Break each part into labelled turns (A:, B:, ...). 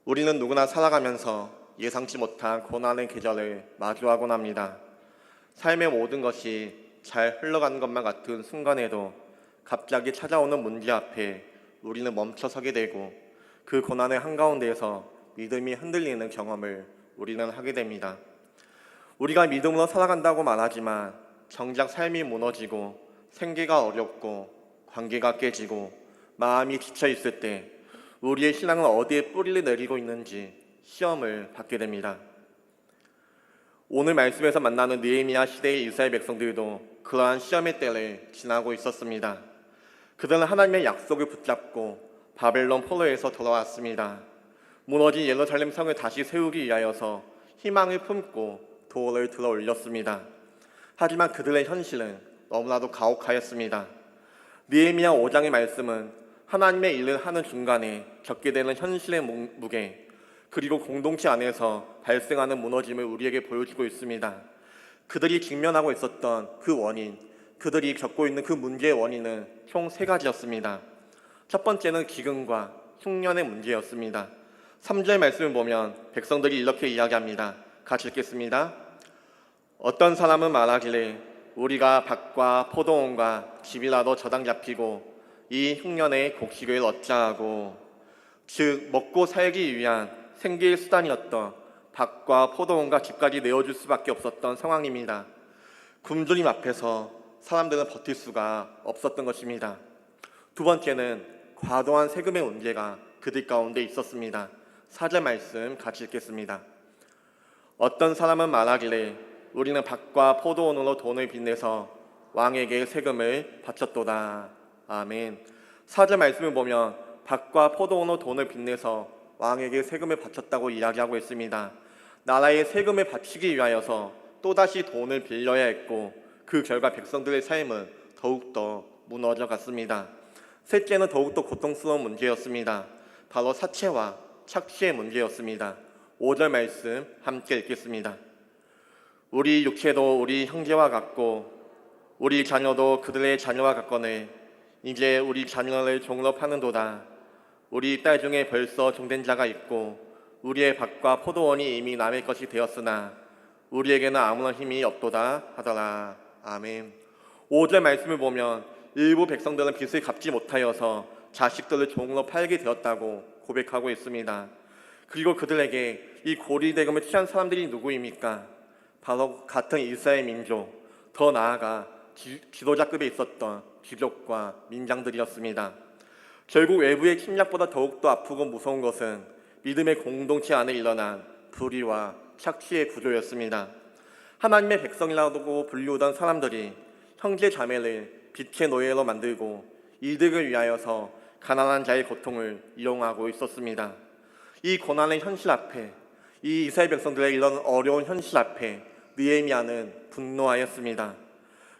A: 우리는 누구나 살아가면서 예상치 못한 고난의 계절을 마주하곤 합니다. 삶의 모든 것이 잘 흘러가는 것만 같은 순간에도 갑자기 찾아오는 문제 앞에 우리는 멈춰서게 되고 그 고난의 한가운데에서 믿음이 흔들리는 경험을 우리는 하게 됩니다. 우리가 믿음으로 살아간다고 말하지만 정작 삶이 무너지고 생계가 어렵고 관계가 깨지고 마음이 지쳐 있을 때 우리의 신앙은 어디에 뿌리를 내리고 있는지 시험을 받게 됩니다. 오늘 말씀에서 만나는 느헤미야 시대의 이스라엘 백성들도 그러한 시험의 때를 지나고 있었습니다. 그들은 하나님의 약속을 붙잡고 바벨론 포로에서 돌아왔습니다. 무너진 예루살렘 성을 다시 세우기 위하여서 희망을 품고 도를 들어 올렸습니다. 하지만 그들의 현실은 너무나도 가혹하였습니다. 느헤미야 5장의 말씀은 하나님의 일을 하는 중간에 겪게 되는 현실의 무게, 그리고 공동체 안에서 발생하는 무너짐을 우리에게 보여주고 있습니다. 그들이 직면하고 있었던 그 원인, 그들이 겪고 있는 그 문제의 원인은 총 3가지였습니다. 첫 번째는 기근과 흉년의 문제였습니다. 3절 말씀을 보면 백성들이 이렇게 이야기합니다. 같이 읽겠습니다. 어떤 사람은 말하기를 우리가 밭과 포도원과 집이라도 저당 잡히고 이 흉년에 곡식을 얻자 하고, 즉 먹고 살기 위한 생계의 수단이었던 밭과 포도원과 집까지 내어줄 수밖에 없었던 상황입니다. 굶주림 앞에서 사람들은 버틸 수가 없었던 것입니다. 두 번째는 과도한 세금의 문제가 그들 가운데 있었습니다. 4절 말씀 같이 읽겠습니다. 어떤 사람은 말하기를 우리는 밭과 포도원으로 돈을 빚내서 왕에게 세금을 바쳤도다. 아멘. 4절 말씀을 보면 밭과 포도원으로 돈을 빚내서 왕에게 세금을 바쳤다고 이야기하고 있습니다. 나라에 세금을 바치기 위하여서 또다시 돈을 빌려야 했고, 그 결과 백성들의 삶은 더욱더 무너져 갔습니다. 셋째는 더욱더 고통스러운 문제였습니다. 바로 사체와 착취의 문제였습니다. 5절 말씀 함께 읽겠습니다. 우리 육체도 우리 형제와 같고 우리 자녀도 그들의 자녀와 같거늘 이제 우리 자녀를 종으로 파는도다. 우리 딸 중에 벌써 종된 자가 있고 우리의 밭과 포도원이 이미 남의 것이 되었으나 우리에게는 아무런 힘이 없도다 하더라. 아멘. 5절 말씀을 보면 일부 백성들은 빚을 갚지 못하여서 자식들을 종으로 팔게 되었다고 고백하고 있습니다. 그리고 그들에게 이 고리대금을 취한 사람들이 누구입니까? 바로 같은 이스라엘 민족, 더 나아가 지도자급에 있었던 귀족과 민장들이었습니다. 결국 외부의 침략보다 더욱더 아프고 무서운 것은 믿음의 공동체 안에 일어난 불의와 착취의 구조였습니다. 하나님의 백성이라고 불리우던 사람들이 형제 자매를 빛의 노예로 만들고 이득을 위하여서 가난한 자의 고통을 이용하고 있었습니다. 이 고난의 현실 앞에, 이 이스라엘 백성들의 이런 어려운 현실 앞에 느헤미야는 분노하였습니다.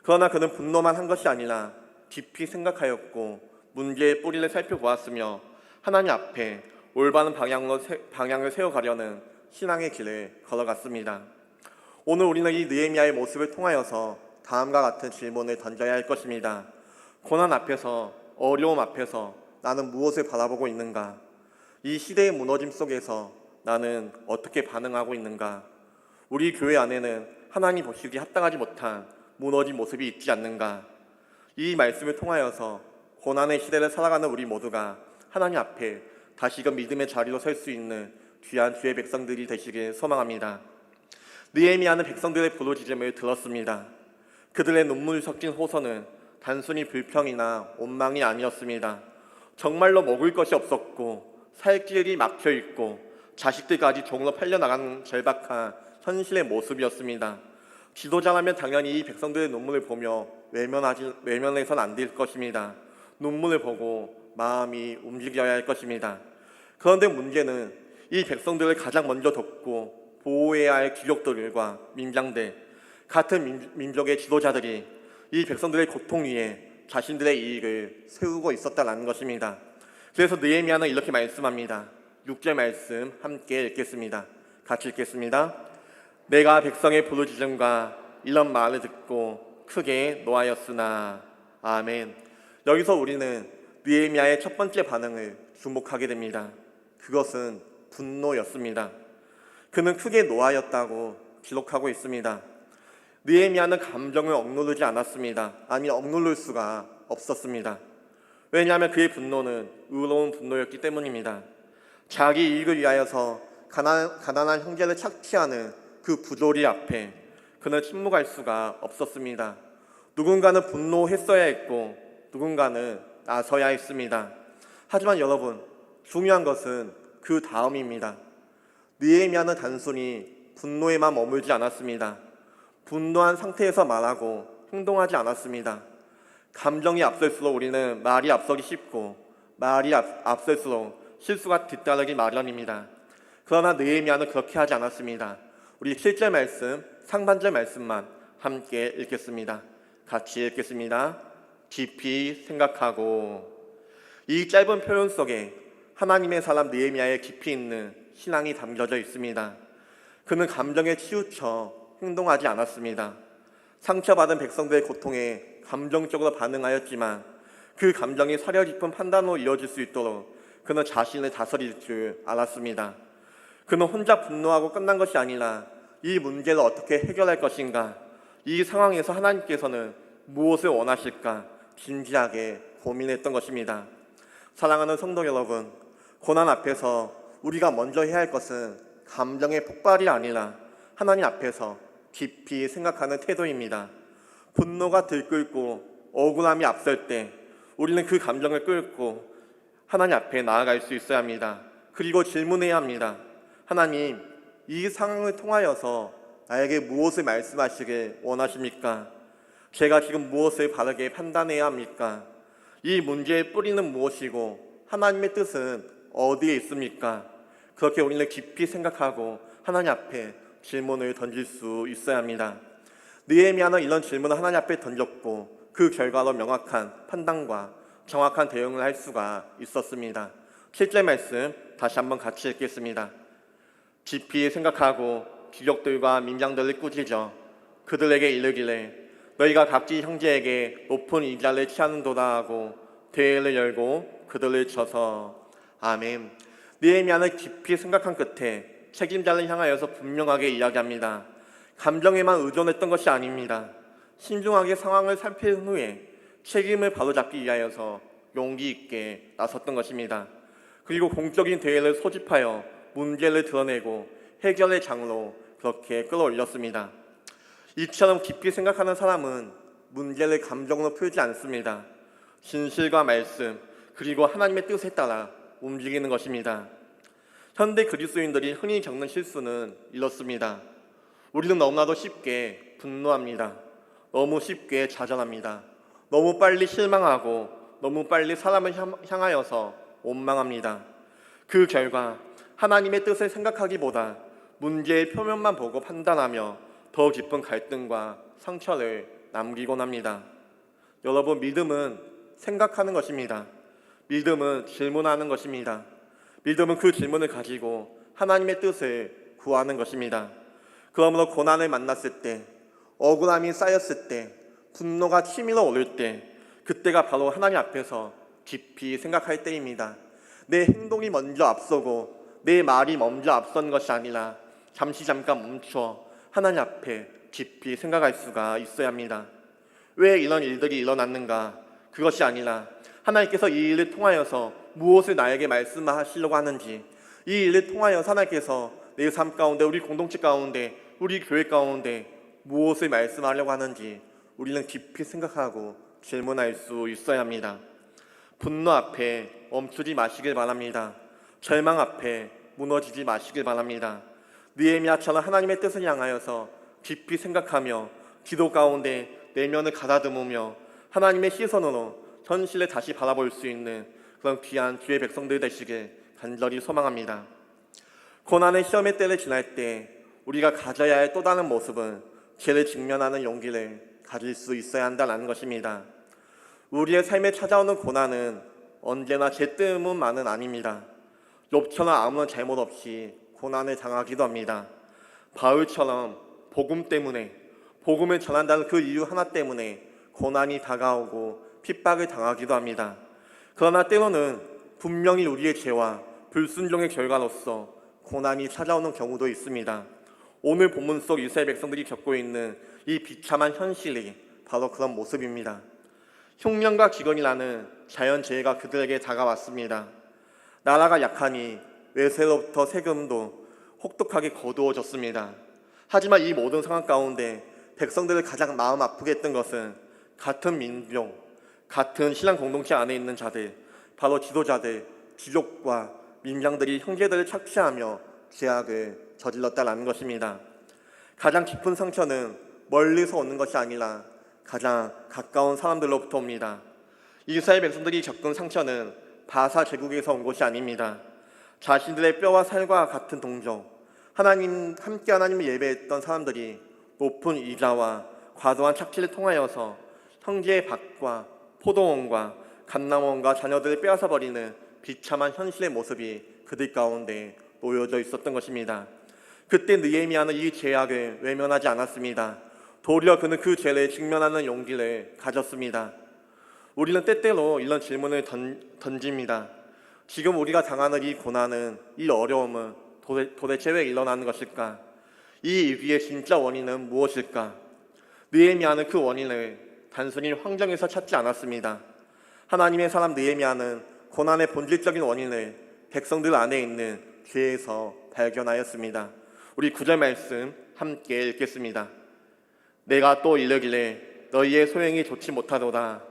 A: 그러나 그는 분노만 한 것이 아니라 깊이 생각하였고 문제의 뿌리를 살펴보았으며 하나님 앞에 올바른 방향을 세워가려는 신앙의 길을 걸어갔습니다. 오늘 우리는 이 느헤미야의 모습을 통하여서 다음과 같은 질문을 던져야 할 것입니다. 고난 앞에서, 어려움 앞에서 나는 무엇을 바라보고 있는가? 이 시대의 무너짐 속에서 나는 어떻게 반응하고 있는가? 우리 교회 안에는 하나님 보시기에 합당하지 못한 무너진 모습이 있지 않는가? 이 말씀을 통하여서 고난의 시대를 살아가는 우리 모두가 하나님 앞에 다시금 믿음의 자리로 설 수 있는 귀한 주의 백성들이 되시길 소망합니다. 느헤미야는 백성들의 부르짖음을 들었습니다. 그들의 눈물 섞인 호소는 단순히 불평이나 원망이 아니었습니다. 정말로 먹을 것이 없었고 살 길이 막혀있고 자식들까지 종으로 팔려나가는 절박한 현실의 모습이었습니다. 지도자라면 당연히 이 백성들의 눈물을 보며 외면해서는 안 될 것입니다. 눈물을 보고 마음이 움직여야 할 것입니다. 그런데 문제는 이 백성들을 가장 먼저 돕고 보호해야 할 귀족들과 민장들, 같은 민족의 지도자들이 이 백성들의 고통 위에 자신들의 이익을 세우고 있었다는 것입니다. 그래서 느헤미야는 이렇게 말씀합니다. 6절 말씀 함께 읽겠습니다. 같이 읽겠습니다. 내가 백성의 부르짖음과 이런 말을 듣고 크게 노하였으나. 아멘. 여기서 우리는 느헤미야의 첫 번째 반응을 주목하게 됩니다. 그것은 분노였습니다. 그는 크게 노하였다고 기록하고 있습니다. 느헤미야는 감정을 억누르지 않았습니다. 아니, 억누를 수가 없었습니다. 왜냐하면 그의 분노는 의로운 분노였기 때문입니다. 자기 이익을 위하여서 가난한 형제를 착취하는 그 부조리 앞에 그는 침묵할 수가 없었습니다. 누군가는 분노했어야 했고 누군가는 나서야 했습니다. 하지만 여러분, 중요한 것은 그 다음입니다. 느헤미야는 단순히 분노에만 머물지 않았습니다. 분노한 상태에서 말하고 행동하지 않았습니다. 감정이 앞설수록 우리는 말이 앞서기 쉽고 말이 앞설수록 실수가 뒤따르기 마련입니다. 그러나 느헤미야는 그렇게 하지 않았습니다. 우리 7절 말씀, 상반절 말씀만 함께 읽겠습니다. 같이 읽겠습니다. 깊이 생각하고. 이 짧은 표현 속에 하나님의 사람 느헤미야의 깊이 있는 신앙이 담겨져 있습니다. 그는 감정에 치우쳐 행동하지 않았습니다. 상처받은 백성들의 고통에 감정적으로 반응하였지만 그 감정이 사려 깊은 판단으로 이어질 수 있도록 그는 자신을 다스릴 줄 알았습니다. 그는 혼자 분노하고 끝난 것이 아니라 이 문제를 어떻게 해결할 것인가, 이 상황에서 하나님께서는 무엇을 원하실까 진지하게 고민했던 것입니다. 사랑하는 성도 여러분, 고난 앞에서 우리가 먼저 해야 할 것은 감정의 폭발이 아니라 하나님 앞에서 깊이 생각하는 태도입니다. 분노가 들끓고 억울함이 앞설 때 우리는 그 감정을 끌고 하나님 앞에 나아갈 수 있어야 합니다. 그리고 질문해야 합니다. 하나님, 이 상황을 통하여서 나에게 무엇을 말씀하시길 원하십니까? 제가 지금 무엇을 바르게 판단해야 합니까? 이 문제의 뿌리는 무엇이고 하나님의 뜻은 어디에 있습니까? 그렇게 우리는 깊이 생각하고 하나님 앞에 질문을 던질 수 있어야 합니다. 느헤미야는 이런 질문을 하나님 앞에 던졌고 그 결과로 명확한 판단과 정확한 대응을 할 수가 있었습니다. 7절 말씀 다시 한번 같이 읽겠습니다. 깊이 생각하고 귀족들과 민장들을 꾸짖어 그들에게 이르기를 너희가 각기 형제에게 높은 이자를 취하는도다 하고 대회를 열고 그들을 쳐서. 아멘. 느헤미야는 깊이 생각한 끝에 책임자를 향하여서 분명하게 이야기합니다. 감정에만 의존했던 것이 아닙니다. 신중하게 상황을 살핀 후에 책임을 바로잡기 위하여서 용기 있게 나섰던 것입니다. 그리고 공적인 대회를 소집하여 문제를 드러내고 해결의 장으로 그렇게 끌어올렸습니다. 이처럼 깊이 생각하는 사람은 문제를 감정으로 풀지 않습니다. 진실과 말씀 그리고 하나님의 뜻에 따라 움직이는 것입니다. 현대 그리스도인들이 흔히 겪는 실수는 이렇습니다. 우리는 너무나도 쉽게 분노합니다. 너무 쉽게 좌절합니다. 너무 빨리 실망하고 너무 빨리 사람을 향하여서 원망합니다. 그 결과 하나님의 뜻을 생각하기보다 문제의 표면만 보고 판단하며 더 깊은 갈등과 상처를 남기곤 합니다. 여러분, 믿음은 생각하는 것입니다. 믿음은 질문하는 것입니다. 믿음은 그 질문을 가지고 하나님의 뜻을 구하는 것입니다. 그러므로 고난을 만났을 때, 억울함이 쌓였을 때, 분노가 치밀어 오를 때, 그때가 바로 하나님 앞에서 깊이 생각할 때입니다. 내 행동이 먼저 앞서고 내 말이 먼저 앞선 것이 아니라 잠깐 멈춰 하나님 앞에 깊이 생각할 수가 있어야 합니다. 왜 이런 일들이 일어났는가? 그것이 아니라 하나님께서 이 일을 통하여서 무엇을 나에게 말씀하시려고 하는지, 이 일을 통하여서 하나님께서 내 삶 가운데, 우리 공동체 가운데, 우리 교회 가운데 무엇을 말씀하려고 하는지 우리는 깊이 생각하고 질문할 수 있어야 합니다. 분노 앞에 멈추지 마시길 바랍니다. 절망 앞에 무너지지 마시길 바랍니다. 느헤미야처럼 하나님의 뜻을 향하여서 깊이 생각하며 기도 가운데 내면을 가다듬으며 하나님의 시선으로 현실을 다시 바라볼 수 있는 그런 귀한 주의 백성들 되시길 간절히 소망합니다. 고난의 시험의 때를 지날 때 우리가 가져야 할 또 다른 모습은 죄를 직면하는 용기를 가질 수 있어야 한다는 것입니다. 우리의 삶에 찾아오는 고난은 언제나 죄 때문만은 아닙니다. 욥처럼 아무런 잘못 없이 고난을 당하기도 합니다. 바울처럼 복음 때문에, 복음을 전한다는 그 이유 하나 때문에 고난이 다가오고 핍박을 당하기도 합니다. 그러나 때로는 분명히 우리의 죄와 불순종의 결과로서 고난이 찾아오는 경우도 있습니다. 오늘 본문 속 이스라엘 백성들이 겪고 있는 이 비참한 현실이 바로 그런 모습입니다. 흉년과 기근이라는 자연재해가 그들에게 다가왔습니다. 나라가 약하니 외세로부터 세금도 혹독하게 거두어졌습니다. 하지만 이 모든 상황 가운데 백성들을 가장 마음 아프게 했던 것은 같은 민족, 같은 신앙 공동체 안에 있는 자들, 바로 지도자들, 귀족과 민장들이 형제들을 착취하며 죄악을 저질렀다라는 것입니다. 가장 깊은 상처는 멀리서 오는 것이 아니라 가장 가까운 사람들로부터 옵니다. 이스라엘 백성들이 겪은 상처는 바사 제국에서 온 것이 아닙니다. 자신들의 뼈와 살과 같은 동족, 함께 하나님을 예배했던 사람들이 높은 이자와 과도한 착취를 통하여서 형제의 밭과 포도원과 감람원과 자녀들을 빼앗아 버리는 비참한 현실의 모습이 그들 가운데 놓여져 있었던 것입니다. 그때 느헤미야는 이 죄악을 외면하지 않았습니다. 도리어 그는 그 죄를 직면하는 용기를 가졌습니다. 우리는 때때로 이런 질문을 던집니다. 지금 우리가 당하는 이 고난은, 이 어려움은 도대체 왜 일어나는 것일까? 이 위기의 진짜 원인은 무엇일까? 느헤미야는 그 원인을 단순히 환경에서 찾지 않았습니다. 하나님의 사람 느헤미야는 고난의 본질적인 원인을 백성들 안에 있는 죄에서 발견하였습니다. 우리 9절 말씀 함께 읽겠습니다. 내가 또 이르기를 너희의 소행이 좋지 못하도다.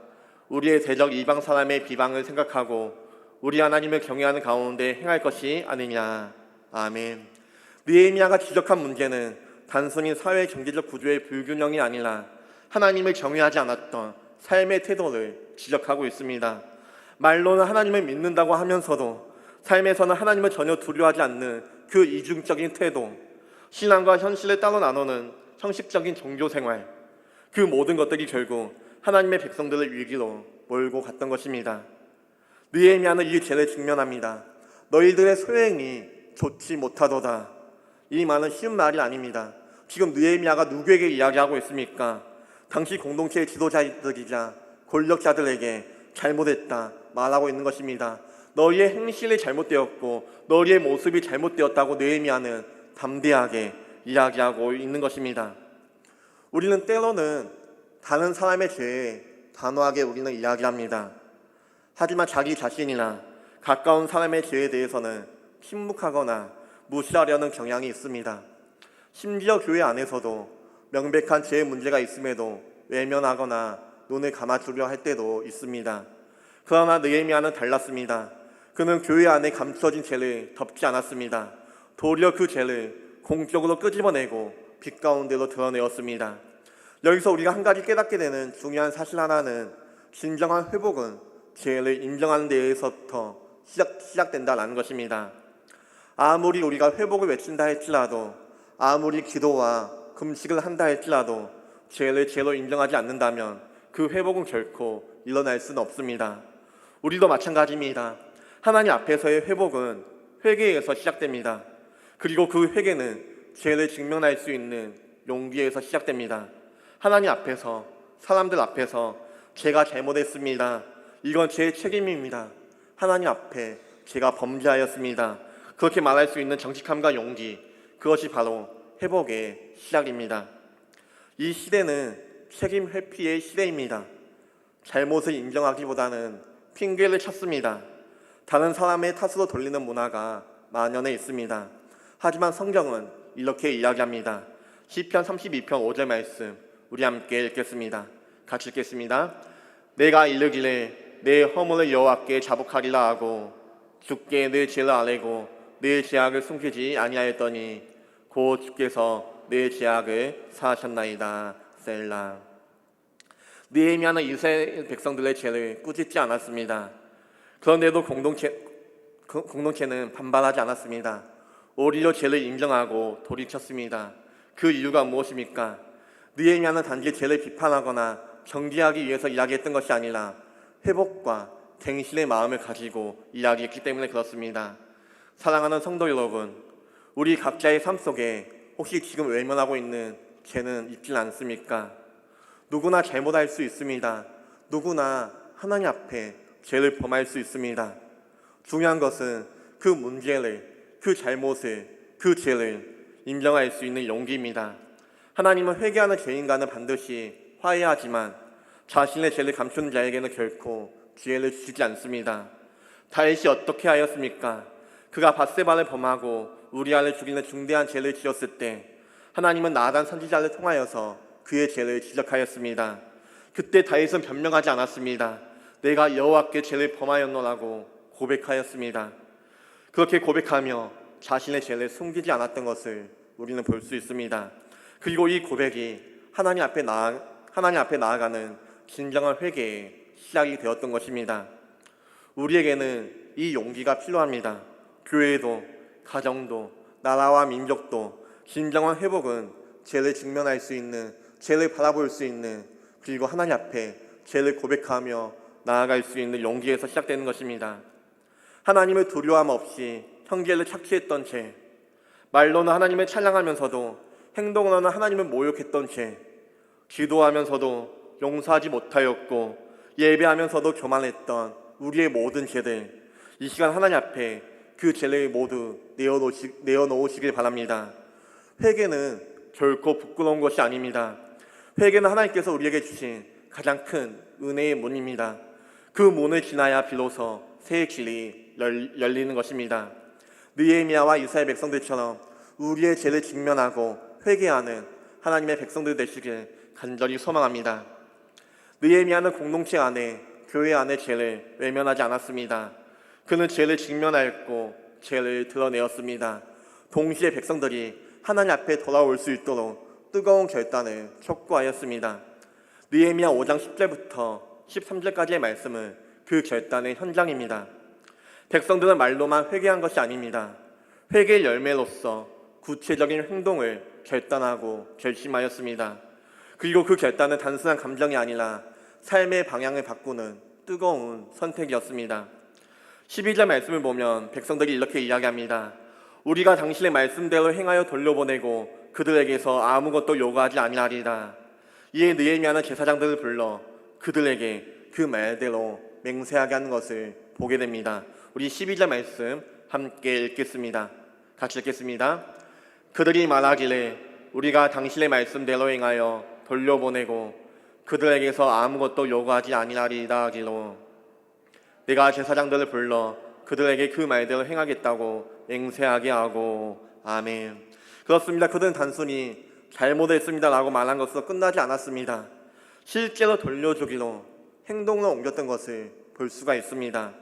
A: 우리의 대적 이방 사람의 비방을 생각하고 우리 하나님을 경외하는 가운데 행할 것이 아니냐. 아멘. 느헤미야가 지적한 문제는 단순히 사회 경제적 구조의 불균형이 아니라 하나님을 경외하지 않았던 삶의 태도를 지적하고 있습니다. 말로는 하나님을 믿는다고 하면서도 삶에서는 하나님을 전혀 두려워하지 않는 그 이중적인 태도, 신앙과 현실을 따로 나누는 형식적인 종교생활, 그 모든 것들이 결국 하나님의 백성들을 위기로 몰고 갔던 것입니다. 느헤미야는 이 죄를 직면합니다. 너희들의 소행이 좋지 못하도다. 이 말은 쉬운 말이 아닙니다. 지금 느헤미야가 누구에게 이야기하고 있습니까? 당시 공동체의 지도자들이자 권력자들에게 잘못했다 말하고 있는 것입니다. 너희의 행실이 잘못되었고 너희의 모습이 잘못되었다고 느헤미야는 담대하게 이야기하고 있는 것입니다. 우리는 때로는 다른 사람의 죄에 단호하게 우리는 이야기합니다. 하지만 자기 자신이나 가까운 사람의 죄에 대해서는 침묵하거나 무시하려는 경향이 있습니다. 심지어 교회 안에서도 명백한 죄의 문제가 있음에도 외면하거나 눈을 감아주려 할 때도 있습니다. 그러나 느헤미야는 달랐습니다. 그는 교회 안에 감춰진 죄를 덮지 않았습니다. 도리어 그 죄를 공적으로 끄집어내고 빛 가운데로 드러내었습니다. 여기서 우리가 한 가지 깨닫게 되는 중요한 사실 하나는 진정한 회복은 죄를 인정하는 데에서부터 시작된다는 것입니다. 아무리 우리가 회복을 외친다 할지라도, 아무리 기도와 금식을 한다 할지라도 죄를 죄로 인정하지 않는다면 그 회복은 결코 일어날 수는 없습니다. 우리도 마찬가지입니다. 하나님 앞에서의 회복은 회개에서 시작됩니다. 그리고 그 회개는 죄를 직면할 수 있는 용기에서 시작됩니다. 하나님 앞에서, 사람들 앞에서 제가 잘못했습니다. 이건 제 책임입니다. 하나님 앞에 제가 범죄하였습니다. 그렇게 말할 수 있는 정직함과 용기, 그것이 바로 회복의 시작입니다. 이 시대는 책임 회피의 시대입니다. 잘못을 인정하기보다는 핑계를 찾습니다. 다른 사람의 탓으로 돌리는 문화가 만연해 있습니다. 하지만 성경은 이렇게 이야기합니다. 시편 32편 5절 말씀 우리 함께 읽겠습니다. 같이 읽겠습니다. 내가 이르기를 내 허물을 여호와께 자복하리라 하고 주께 내 죄를 아뢰고 내 죄악을 숨기지 아니하였더니 곧 주께서 내 죄악을 사하셨나이다. 셀라. 느헤미야는 이스라엘 백성들의 죄를 꾸짖지 않았습니다. 그런데도 공동체는 반발하지 않았습니다. 오히려 죄를 인정하고 돌이켰습니다. 그 이유가 무엇입니까? 느헤미야는 단지 죄를 비판하거나 정죄하기 위해서 이야기했던 것이 아니라 회복과 갱신의 마음을 가지고 이야기했기 때문에 그렇습니다. 사랑하는 성도 여러분, 우리 각자의 삶 속에 혹시 지금 외면하고 있는 죄는 있지 않습니까? 누구나 잘못할 수 있습니다. 누구나 하나님 앞에 죄를 범할 수 있습니다. 중요한 것은 그 문제를, 그 잘못을, 그 죄를 인정할 수 있는 용기입니다. 하나님은 회개하는 죄인과는 반드시 화해하지만 자신의 죄를 감추는 자에게는 결코 기회를 주지 않습니다. 다윗이 어떻게 하였습니까? 그가 밧세바를 범하고 우리아를 죽이는 중대한 죄를 지었을 때 하나님은 나단 선지자를 통하여서 그의 죄를 지적하였습니다. 그때 다윗은 변명하지 않았습니다. 내가 여호와께 죄를 범하였노라고 고백하였습니다. 그렇게 고백하며 자신의 죄를 숨기지 않았던 것을 우리는 볼 수 있습니다. 그리고 이 고백이 하나님 앞에 나아가는 진정한 회개의 시작이 되었던 것입니다. 우리에게는 이 용기가 필요합니다. 교회도, 가정도, 나라와 민족도 진정한 회복은 죄를 직면할 수 있는, 죄를 바라볼 수 있는, 그리고 하나님 앞에 죄를 고백하며 나아갈 수 있는 용기에서 시작되는 것입니다. 하나님을 두려움 없이 형제를 착취했던 죄, 말로는 하나님을 찬양하면서도 행동으로는 하나님을 모욕했던 죄, 기도하면서도 용서하지 못하였고 예배하면서도 교만했던 우리의 모든 죄들, 이 시간 하나님 앞에 그 죄를 모두 내어놓으시길 바랍니다. 회개는 결코 부끄러운 것이 아닙니다. 회개는 하나님께서 우리에게 주신 가장 큰 은혜의 문입니다. 그 문을 지나야 비로소 새 길이 열리는 것입니다. 느헤미야와 이스라엘 백성들처럼 우리의 죄를 직면하고 회개하는 하나님의 백성들 되시길 간절히 소망합니다. 느헤미야는 공동체 안에, 교회 안에 죄를 외면하지 않았습니다. 그는 죄를 직면하였고 죄를 드러내었습니다. 동시에 백성들이 하나님 앞에 돌아올 수 있도록 뜨거운 결단을 촉구하였습니다. 느헤미야 5장 10절부터 13절까지의 말씀은 그 결단의 현장입니다. 백성들은 말로만 회개한 것이 아닙니다. 회개의 열매로서 구체적인 행동을 결단하고 결심하였습니다. 그리고 그 결단은 단순한 감정이 아니라 삶의 방향을 바꾸는 뜨거운 선택이었습니다. 12절 말씀을 보면 백성들이 이렇게 이야기합니다. 우리가 당신의 말씀대로 행하여 돌려보내고 그들에게서 아무것도 요구하지 아니하리라. 이에 느헤미야는 제사장들을 불러 그들에게 그 말대로 맹세하게 하는 것을 보게 됩니다. 우리 12절 말씀 함께 읽겠습니다. 같이 읽겠습니다. 그들이 말하기를 우리가 당신의 말씀대로 행하여 돌려보내고 그들에게서 아무것도 요구하지 아니하리이다 하기로 내가 제사장들을 불러 그들에게 그 말대로 행하겠다고 맹세하게 하고. 아멘. 그렇습니다. 그들은 단순히 잘못했습니다라고 말한 것으로 끝나지 않았습니다. 실제로 돌려주기로 행동으로 옮겼던 것을 볼 수가 있습니다.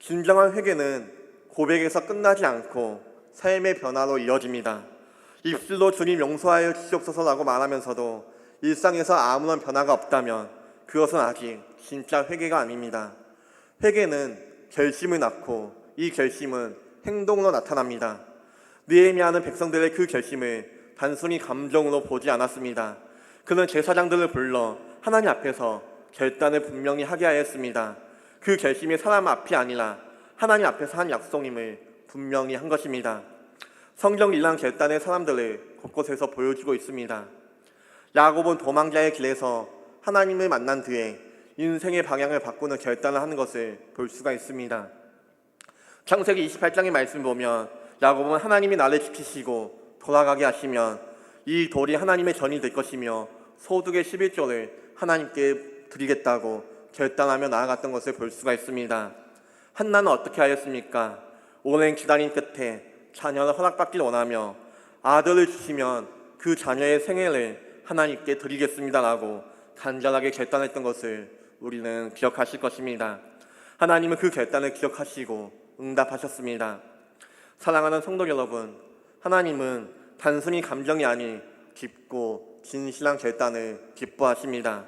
A: 진정한 회개는 고백에서 끝나지 않고 삶의 변화로 이어집니다. 입술로 주님 용서하여 주시옵소서라고 말하면서도 일상에서 아무런 변화가 없다면 그것은 아직 진짜 회개가 아닙니다. 회개는 결심을 낳고 이 결심은 행동으로 나타납니다. 느헤미야는 백성들의 그 결심을 단순히 감정으로 보지 않았습니다. 그는 제사장들을 불러 하나님 앞에서 결단을 분명히 하게 하였습니다. 그 결심이 사람 앞이 아니라 하나님 앞에서 한 약속임을 분명히 한 것입니다. 성경 이러한 결단의 사람들을 곳곳에서 보여주고 있습니다. 야곱은 도망자의 길에서 하나님을 만난 뒤에 인생의 방향을 바꾸는 결단을 하는 것을 볼 수가 있습니다. 창세기 28장의 말씀 보면 야곱은 하나님이 나를 지키시고 돌아가게 하시면 이 돌이 하나님의 전이 될 것이며 소득의 11조를 하나님께 드리겠다고 결단하며 나아갔던 것을 볼 수가 있습니다. 한나는 어떻게 하였습니까? 오랜 기다림 끝에 자녀를 허락받길 원하며 아들을 주시면 그 자녀의 생애를 하나님께 드리겠습니다라고 간절하게 결단했던 것을 우리는 기억하실 것입니다. 하나님은 그 결단을 기억하시고 응답하셨습니다. 사랑하는 성도 여러분, 하나님은 단순히 감정이 아닌 깊고 진실한 결단을 기뻐하십니다.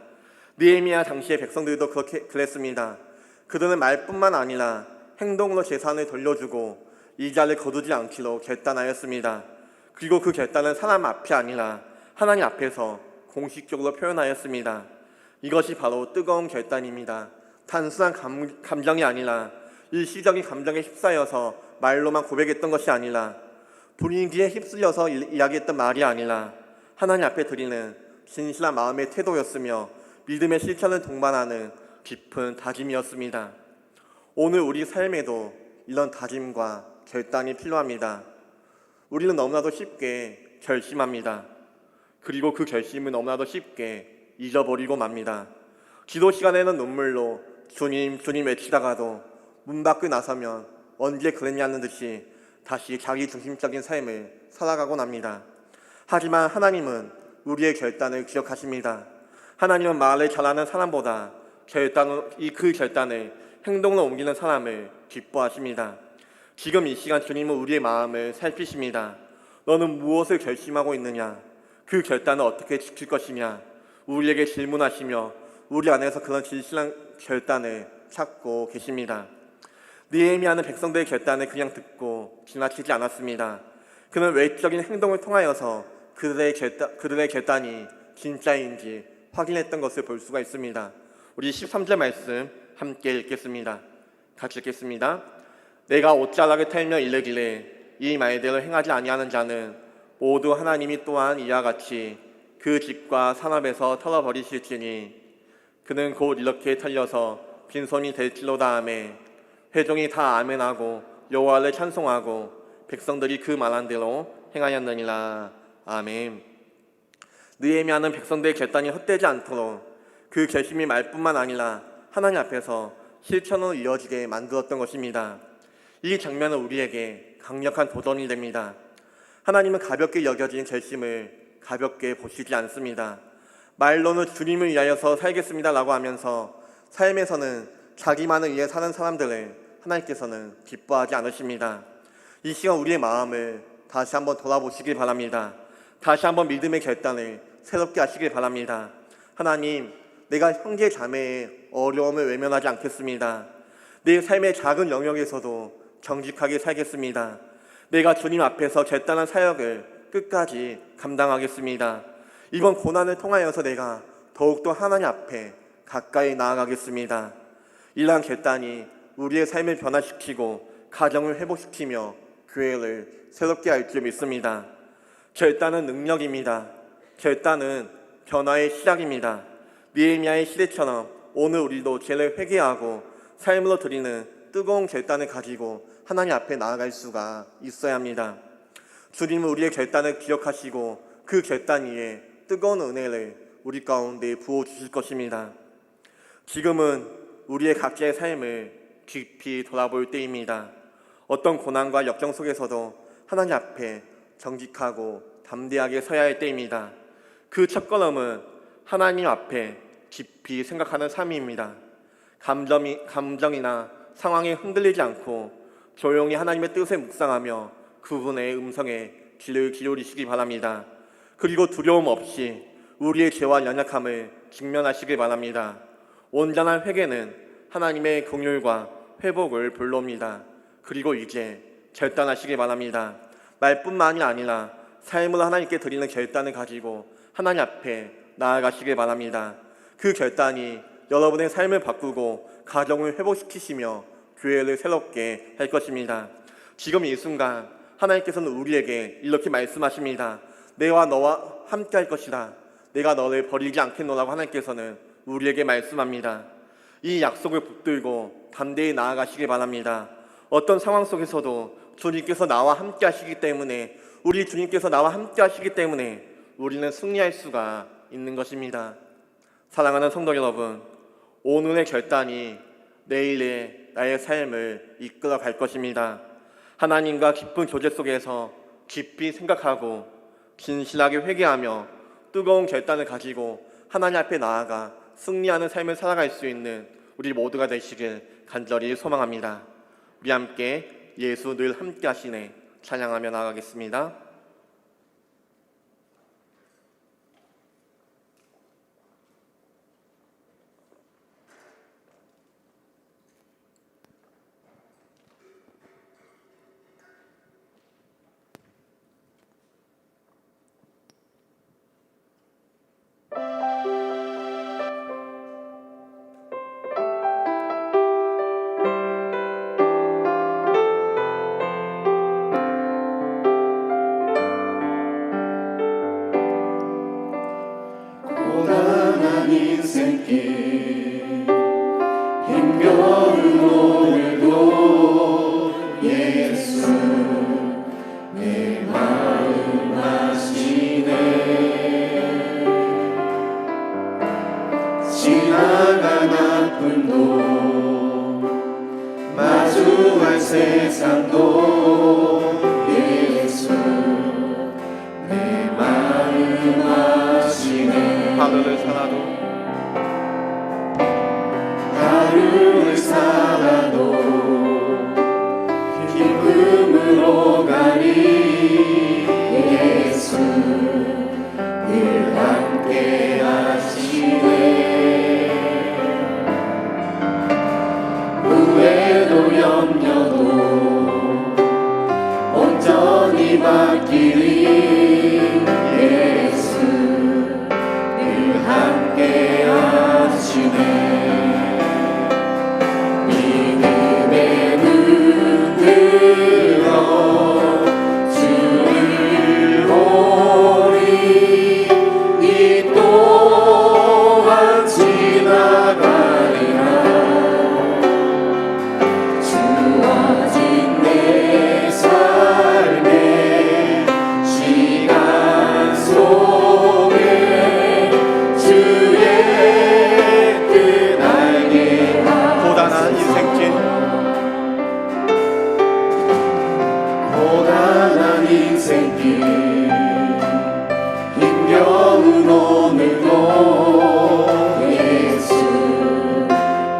A: 느헤미야 당시의 백성들도 그랬습니다. 그들은 말뿐만 아니라 행동으로 재산을 돌려주고 이자를 거두지 않기로 결단하였습니다. 그리고 그 결단은 사람 앞이 아니라 하나님 앞에서 공식적으로 표현하였습니다. 이것이 바로 뜨거운 결단입니다. 단순한 감정이 아니라 일시적인 감정에 휩싸여서 말로만 고백했던 것이 아니라 분위기에 휩쓸려서 이야기했던 말이 아니라 하나님 앞에 드리는 진실한 마음의 태도였으며 믿음의 실천을 동반하는 깊은 다짐이었습니다. 오늘 우리 삶에도 이런 다짐과 결단이 필요합니다. 우리는 너무나도 쉽게 결심합니다. 그리고 그 결심을 너무나도 쉽게 잊어버리고 맙니다. 기도 시간에는 눈물로 주님, 주님 외치다가도 문 밖에 나서면 언제 그랬냐는 듯이 다시 자기 중심적인 삶을 살아가곤 합니다. 하지만 하나님은 우리의 결단을 기억하십니다. 하나님은 말을 잘하는 사람보다 그 결단을 행동으로 옮기는 사람을 기뻐하십니다. 지금 이 시간 주님은 우리의 마음을 살피십니다. 너는 무엇을 결심하고 있느냐? 그 결단을 어떻게 지킬 것이냐? 우리에게 질문하시며 우리 안에서 그런 진실한 결단을 찾고 계십니다. 느헤미야는 백성들의 결단을 그냥 듣고 지나치지 않았습니다. 그는 외적인 행동을 통하여서 그들의 결단이 진짜인지 확인했던 것을 볼 수가 있습니다. 우리 13절 말씀 함께 읽겠습니다. 같이 읽겠습니다. 내가 옷자락을 털며 이르기를 이 말대로 행하지 아니하는 자는 모두 하나님이 또한 이와 같이 그 집과 산업에서 털어버리실지니 그는 곧 이렇게 털려서 빈손이 될지로다 하매 회종이 다 아멘하고 여호와를 찬송하고 백성들이 그 말한 대로 행하였느니라. 아멘. 느헤미야는 백성들의 결단이 헛되지 않도록 그 결심이 말뿐만 아니라 하나님 앞에서 실천으로 이어지게 만들었던 것입니다. 이 장면은 우리에게 강력한 도전이 됩니다. 하나님은 가볍게 여겨진 결심을 가볍게 보시지 않습니다. 말로는 주님을 위하여서 살겠습니다 라고 하면서 삶에서는 자기만을 위해 사는 사람들을 하나님께서는 기뻐하지 않으십니다. 이 시간 우리의 마음을 다시 한번 돌아보시길 바랍니다. 다시 한번 믿음의 결단을 새롭게 하시길 바랍니다. 하나님, 내가 형제 자매의 어려움을 외면하지 않겠습니다. 내 삶의 작은 영역에서도 정직하게 살겠습니다. 내가 주님 앞에서 결단한 사역을 끝까지 감당하겠습니다. 이번 고난을 통하여서 내가 더욱더 하나님 앞에 가까이 나아가겠습니다. 이러한 결단이 우리의 삶을 변화시키고 가정을 회복시키며 교회를 새롭게 할 줄 믿습니다. 결단은 능력입니다. 결단은 변화의 시작입니다. 느헤미야의 시대처럼 오늘 우리도 죄를 회개하고 삶으로 드리는 뜨거운 결단을 가지고 하나님 앞에 나아갈 수가 있어야 합니다. 주님은 우리의 결단을 기억하시고 그 결단 위에 뜨거운 은혜를 우리 가운데 부어주실 것입니다. 지금은 우리의 각자의 삶을 깊이 돌아볼 때입니다. 어떤 고난과 역경 속에서도 하나님 앞에 정직하고 담대하게 서야 할 때입니다. 그 첫걸음은 하나님 앞에 깊이 생각하는 삶입니다. 감정이나 상황에 흔들리지 않고 조용히 하나님의 뜻에 묵상하며 그분의 음성에 귀를 기울이시기 바랍니다. 그리고 두려움 없이 우리의 죄와 연약함을 직면하시길 바랍니다. 온전한 회개는 하나님의 긍휼과 회복을 불러옵니다. 그리고 이제 결단하시길 바랍니다. 말뿐만이 아니라 삶을 하나님께 드리는 결단을 가지고 하나님 앞에 나아가시길 바랍니다. 그 결단이 여러분의 삶을 바꾸고 가정을 회복시키시며 교회를 새롭게 할 것입니다. 지금 이 순간 하나님께서는 우리에게 이렇게 말씀하십니다. 내가 너와 함께 할 것이다. 내가 너를 버리지 않겠노라고 하나님께서는 우리에게 말씀합니다. 이 약속을 붙들고 담대히 나아가시길 바랍니다. 어떤 상황 속에서도 주님께서 나와 함께 하시기 때문에 우리 주님께서 나와 함께 하시기 때문에 우리는 승리할 수가 있는 것입니다. 사랑하는 성도 여러분, 오늘의 결단이 내일의 나의 삶을 이끌어 갈 것입니다. 하나님과 깊은 교제 속에서 깊이 생각하고 진실하게 회개하며 뜨거운 결단을 가지고 하나님 앞에 나아가 승리하는 삶을 살아갈 수 있는 우리 모두가 되시길 간절히 소망합니다. 우리 함께 예수 늘 함께 하시네 찬양하며 나아가겠습니다.
B: 마음하시네. 지나간 아픔도 마주할 세상도 예수 내 마음 아시네.
A: 하늘을 살아도
B: 하루를 살아도 기쁨으로 가리. 예수 늘 함께 하시네. 후회도 염려도 온전히 맡기리. 예수 늘 함께 하시네. 믿음의 눈 들어 주를 보리. 이 또한 지나가리라. 주어진 내 삶의 시간 속에 주의 뜻 알게
A: 고단한 인생길
B: 고단한 인생길 힘겨운 오늘도 예수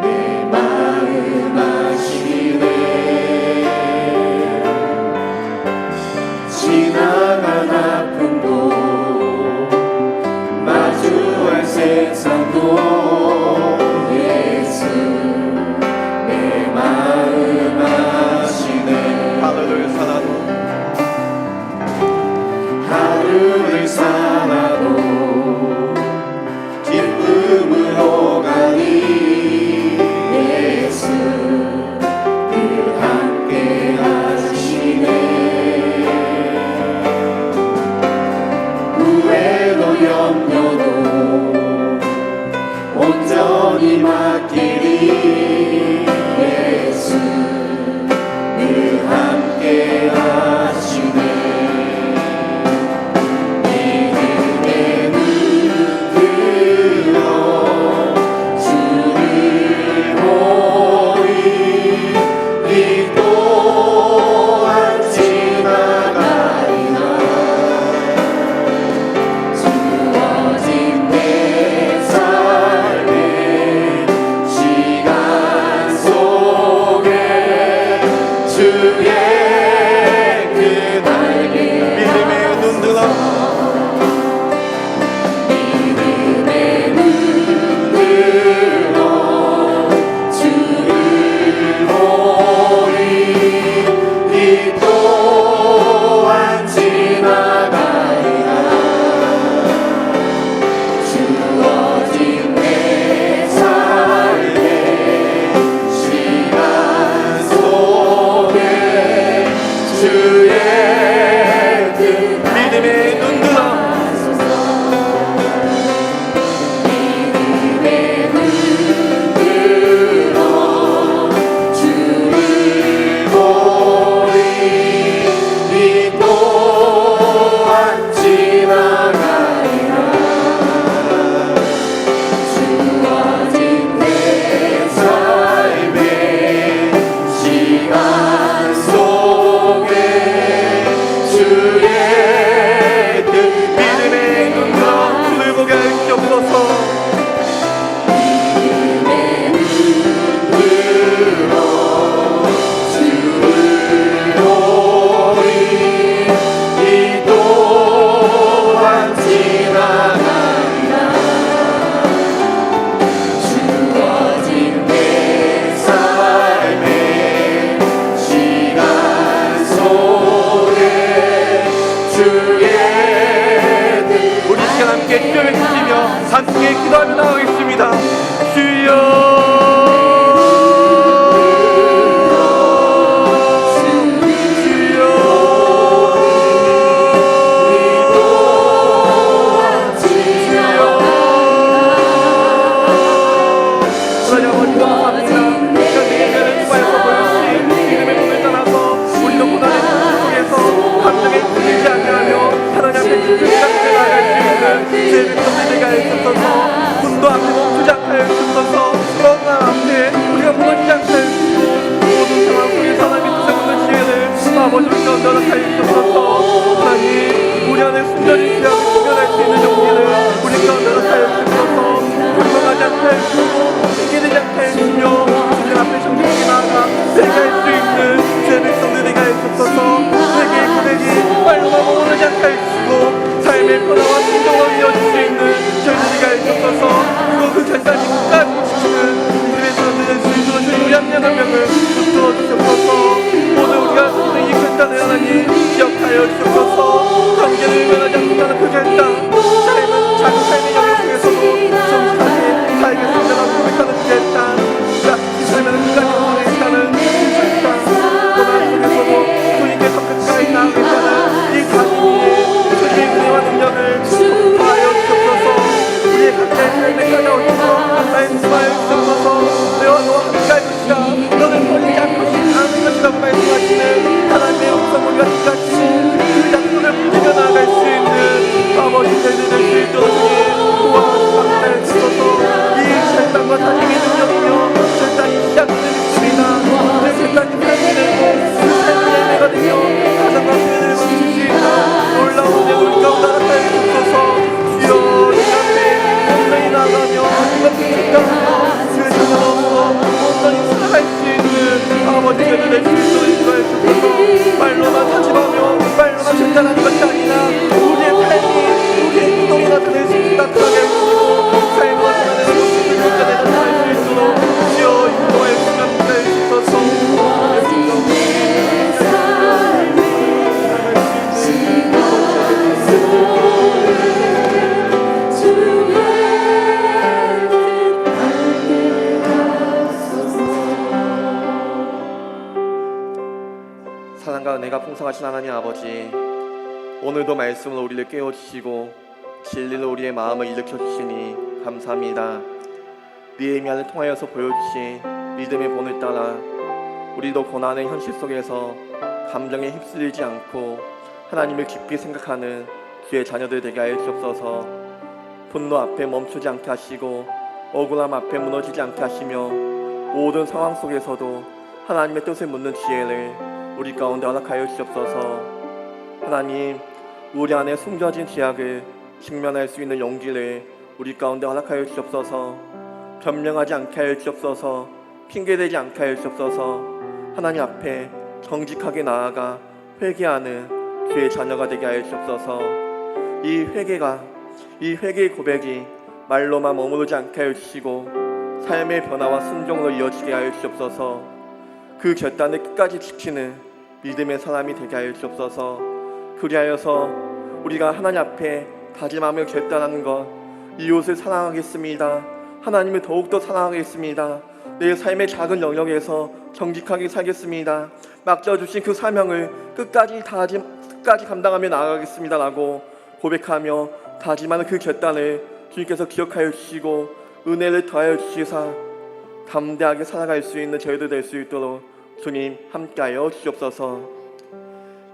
B: 내 마음 아시네. 지나간 아픔도 마주할 세상도 예수 내 마음 아시네.
A: 하늘을 살아도
B: 하루를 살아도 기쁨으로 가니. 예수 늘 함께 하시네. 후회도 염려도 온전히 맡기리. 예수 늘 함께 하시네. 믿음의 눈 들어 주를 보리. 이 또한 지나가리라. 주어진 내 삶의 시간 속에 주의 뜻 알게
A: 믿음의 눈 들어
B: 믿음의 눈 들어 주를 보리. 이 또한 지나가리라. 주어진 내 삶의 시간 속에 주의 뜻
A: 믿음의 눈 들어
B: 믿음의 눈 들어 주를 보리. 이 또한 지나가리라. 주어진 내 삶의 시간 속에 주의 뜻
A: 믿음의 눈 들어 주를 보게 할 수 없어서
B: 믿음의 눈 들어 주를 보리. 이 또한 지나가리라. 주어진 내 삶의 시간 속에 주의 뜻
A: 우리 시간 함께 기도해 주시며 함께 기도하며 나가겠습니다. 주여 주여 하나님 아버지 감사합니다. 현재 예배를 주관해서 보여주신 믿음의 눈을 떠나서 우리도 고난의 삶 속에서 감정에 흔들리지 않게 주옵소서. 하나님 우리 안에 숨겨진 죄악을 구별할 수 있는 용기를 우리 가운데 나타내 주옵소서. 불멍하지 않게 해주시고 이기되지 않게 해주시며 주님 앞에 정직하게 나아가 회개할 수 있는 제 백성들에게 해주옵소서. 회개의 고백이 말로만 머무르지 않게 해주시고 삶의 변화와 순종을 이어질 수 있는 저희들에게 해주옵소서. 그리고 그 결단이 끝까지 지키는 우리의 사람들의 수 있도록 저희 우리 앞에 명을 붙들어 주옵소서. 오늘 우리가 쓰는 이 결단을 하나님 기억하여 주옵소서. 관계를 변하지 않는다는 그 결단, 작은 삶의 영역 속에서도 정직하게 살겠습니다라고 고백하는 그 결단, 이 삶에는 끝까지 살아있다는 그 결단, 고난 속에서도 주님께서 끝까지 나아가겠다는 이 자신의 주님의 은혜와 능력을 선포하여 주옵소서. 우리의 각자의 삶에 찾아오셔서 나의 수마에 주옵소서. 내와 너와 함께할 것이다, 너는 버리지 않는 것이라고 말씀하시는 하나님의 음성 우리가 끝까지 그 약속을 붙들며 나아갈 수 있는 아버지 되는 수 있도록 주님 도와주시고 함께해 주셔서 이 결단과 다짐의 능력이며 결단이 시작되는 믿습니다. 그 결단이 삶이 되고 그 삶이 예배가 되며 가정과 교회를 거칠 수 있는 놀라운 내 우리 가운데 나타내 주셔서 주여 주 앞에 온전히 나아가며 이것을 증거하며 그 자녀로서 온전히 살아갈 수 있는 아버지 되는 수 있도록 인도해 주셔서 말로만 다짐하며 말로만 결단하는 것이 아니라 우리의 삶이 우리의 행동이 나타낼 수 있는 나타나게 해주시고 삶과 나타내는 모습을 끝까지 나타낼 수 있도록 주여 인도해 주셔서 사랑과 은혜가 풍성하신 하나님 아버지, 오늘도 말씀으로 우리를 깨워주시고 진리로 우리의 마음을 일으켜주시니 감사합니다. 느헤미야를 통하여서 보여주신 믿음의 본을 따라 우리도 고난의 현실 속에서 감정에 휩쓸리지 않고 하나님을 깊이 생각하는 주의 자녀들 되게 하여 주옵소서. 분노 앞에 멈추지 않게 하시고 억울함 앞에 무너지지 않게 하시며 모든 상황 속에서도 하나님의 뜻을 묻는 지혜를 우리 가운데 허락하여 주옵소서. 하나님, 우리 안에 숨겨진 죄악을 직면할 수 있는 용기를 우리 가운데 허락하여 주옵소서. 변명하지 않게 하여 주옵소서. 핑계대지 않게 하여 주옵소서. 하나님 앞에 정직하게 나아가 회개하는 주의 자녀가 되게 하여 주옵소서. 이 회개의 고백이 말로만 머무르지 않게 하여 주시고 삶의 변화와 순종으로 이어지게 하여 주옵소서. 그 결단을 끝까지 지키는 믿음의 사람이 되게 하여 주옵소서. 그리하여서 우리가 하나님 앞에 다짐하며 결단하는 것, 이웃을 사랑하겠습니다, 하나님을 더욱더 사랑하겠습니다, 내 삶의 작은 영역에서 정직하게 살겠습니다, 맡겨주신 그 사명을 끝까지 감당하며 나아가겠습니다 라고 고백하며 다짐하는 그 결단을 주님께서 기억하여 주시고 은혜를 더하여 주시사 담대하게 살아갈 수 있는 저희들 될 수 있도록 주님 함께하여 주시옵소서.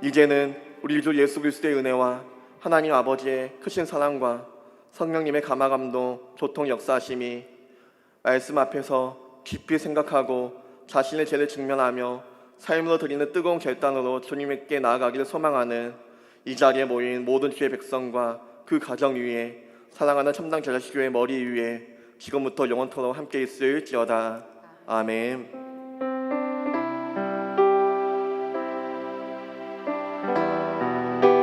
A: 이제는 우리 주 예수 그리스도의 은혜와 하나님 아버지의 크신 사랑과 성령님의 감화감동 교통 역사하심이 말씀 앞에서 깊이 생각하고 자신의 죄를 직면하며 삶으로 드리는 뜨거운 결단으로 주님께 나아가기를 소망하는 이 자리에 모인 모든 주의 백성과 그 가정 위에 사랑하는 참당 제자식교회 머리 위에 지금부터 영원토록 함께 있을지어다. 아멘.